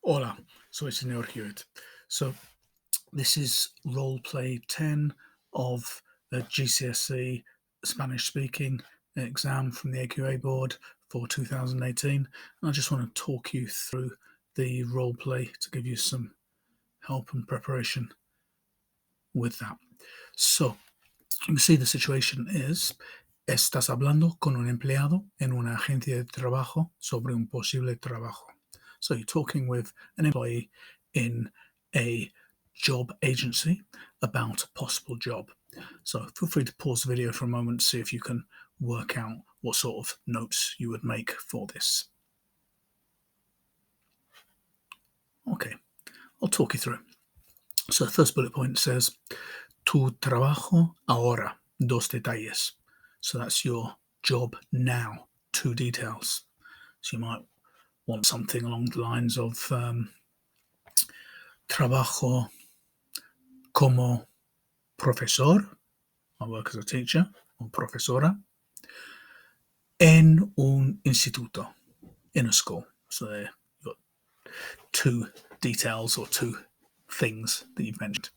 Hola, soy Señor Hewitt. So this is role play 10 of the GCSE Spanish speaking exam from the AQA board for 2018. And I just want to talk you through the role play to give you some help and preparation with that. So you can see the situation is: estás hablando con un empleado en una agencia de trabajo sobre un posible trabajo. So you're talking with an employee in a job agency about a possible job. So feel free to pause the video for a moment to see if you can work out what sort of notes you would make for this. Okay, I'll talk you through. So the first bullet point says, tu trabajo ahora, dos detalles. So that's your job now, two details. So you might want something along the lines of trabajo como profesor, I work as a teacher, or profesora, en un instituto, in a school. So there you've got two details or two things that you've mentioned.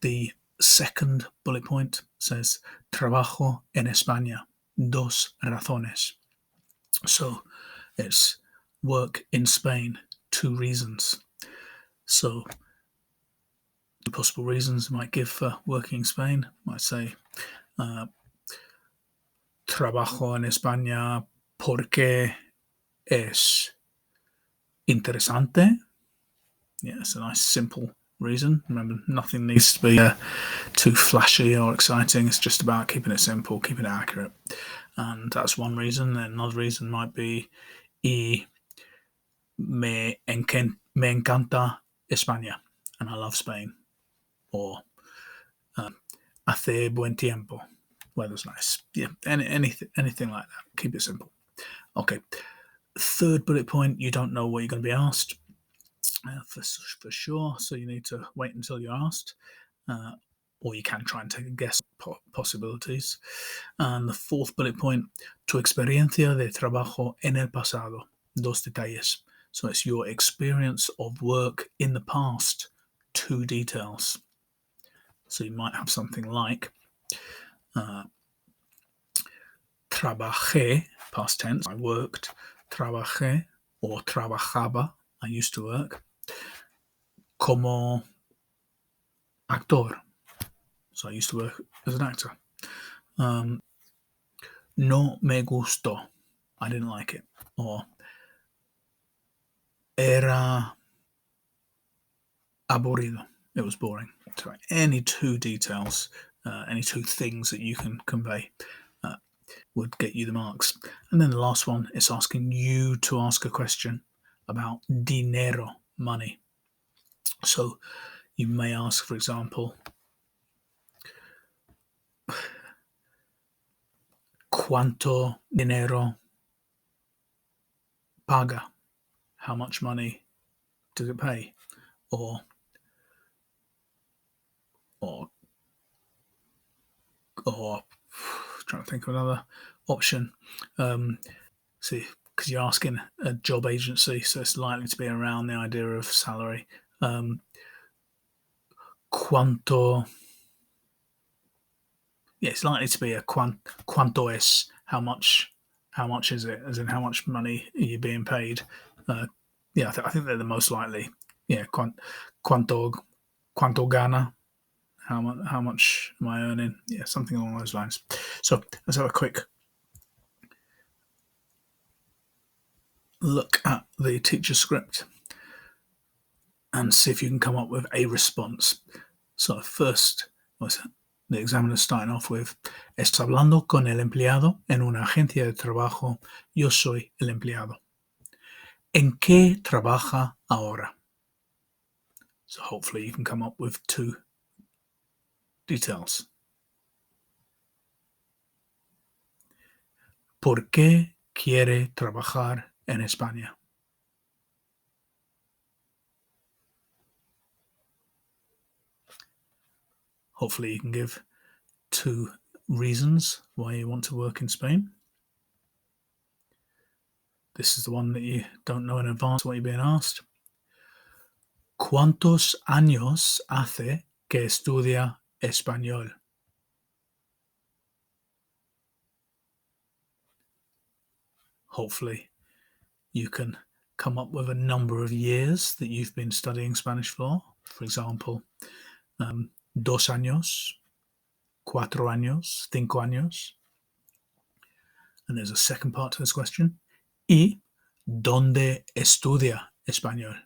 The second bullet point says trabajo en España, dos razones. So it's work in Spain, two reasons. So the possible reasons might give for working in Spain might say trabajo en España porque es interesante. Yeah, it's a nice simple reason. Remember, nothing needs to be too flashy or exciting. It's just about keeping it simple, keeping it accurate. And that's one reason. And another reason might be y me encanta España, and I love Spain. Or hace buen tiempo, weather's nice. Yeah, anything like that. Keep it simple. Okay. Third bullet point, you don't know what you're going to be asked for sure, so you need to wait until you're asked. Or you can try and take a guess at possibilities. And the fourth bullet point, tu experiencia de trabajo en el pasado, dos detalles. So it's your experience of work in the past, two details. So you might have something like trabajé, past tense, I worked, trabajé, or trabajaba, I used to work, como actor. So I used to work as an actor. No me gustó, I didn't like it. Or era aburrido, it was boring. So any two details, any two things that you can convey would get you the marks. And then the last one is asking you to ask a question about dinero, money. So you may ask, for example, ¿cuánto dinero paga? How much money does it pay? Or trying to think of another option. See, because you're asking a job agency, so it's likely to be around the idea of salary. Cuánto? Yeah, it's likely to be a cuánto es, how much is it, as in how much money are you being paid. Yeah, I think they're the most likely. Yeah, cuánto gana, how much am I earning? Yeah, something along those lines. So let's have a quick look at the teacher script and see if you can come up with a response. So first, the examiner starting off with, estás hablando con el empleado en una agencia de trabajo, yo soy el empleado. ¿En qué trabaja ahora? So hopefully you can come up with two details. ¿Por qué quiere trabajar en España? Hopefully you can give two reasons why you want to work in Spain. This is the one that you don't know in advance what you're being asked. ¿Cuántos años hace que estudia español? Hopefully, you can come up with a number of years that you've been studying Spanish for. For example, 2 años, 4 años, 5 años. And there's a second part to this question. ¿Y dónde estudia español?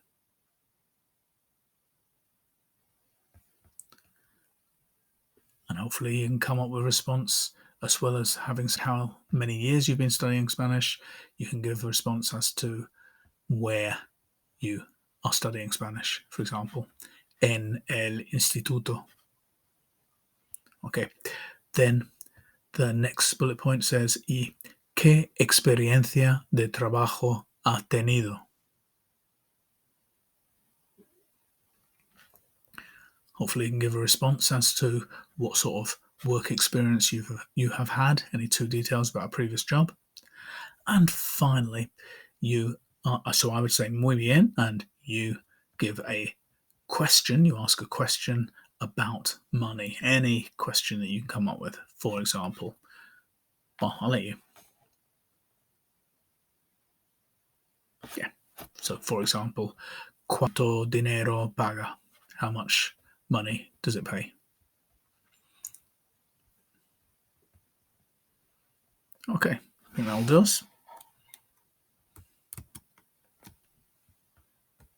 And hopefully you can come up with a response as well as having how many years you've been studying Spanish. You can give a response as to where you are studying Spanish. For example, en el instituto. Okay, then the next bullet point says, ¿y qué experiencia de trabajo ha tenido? Hopefully you can give a response as to what sort of work experience you have had, any 2 details about a previous job. And finally, so I would say muy bien, and you give a question, you ask a question about money, any question that you can come up with. For example, well, I'll let you. Yeah. So, for example, ¿cuánto dinero paga? How much money does it pay? Okay, I think that'll do us.